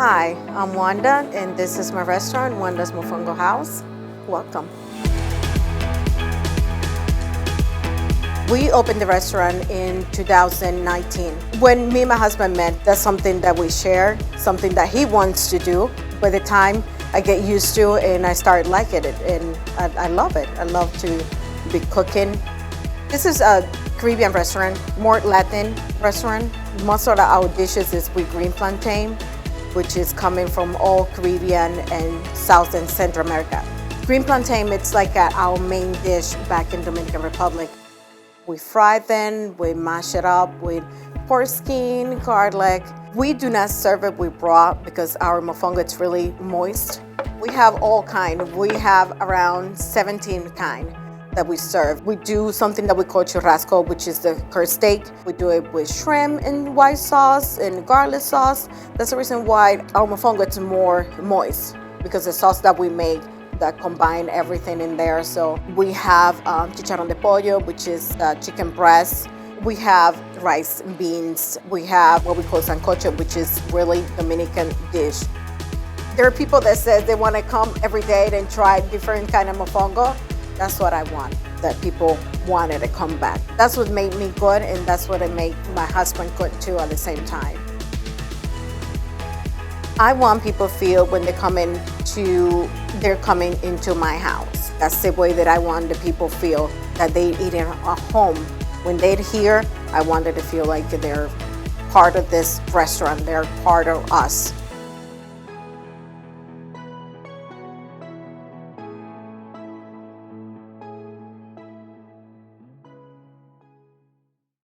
Hi, I'm Wanda, and this is my restaurant, Wanda's Mofongo House. Welcome. We opened the restaurant in 2019. When me and my husband met, that's something that we share, something that he wants to do. By the time I get used to it and I start liking it, and I love it. I love to be cooking. This is a Caribbean restaurant, more Latin restaurant. Most of our dishes is with green plantain, which is coming from all Caribbean and South and Central America. Green plantain, it's like our main dish back in Dominican Republic. We fry them, we mash it up with pork skin, garlic. We do not serve it with broth because our mofongo is really moist. We have all kind. We have around 17 kind that we serve. We do something that we call churrasco, which is the curd steak. We do it with shrimp and white sauce and garlic sauce. That's the reason why our mofongo is more moist, because the sauce that we make that combine everything in there. So we have chicharrón de pollo, which is chicken breast. We have rice and beans. We have what we call sancocho, which is really Dominican dish. There are people that say they want to come every day and try different kind of mofongo. That's what I want, that people wanted to come back. That's what made me good, and that's what it made my husband good too at the same time. I want people to feel when they're coming into my house. That's the way that I want the people feel, that they eat at home. When they're here, I wanted to feel like they're part of this restaurant, they're part of us.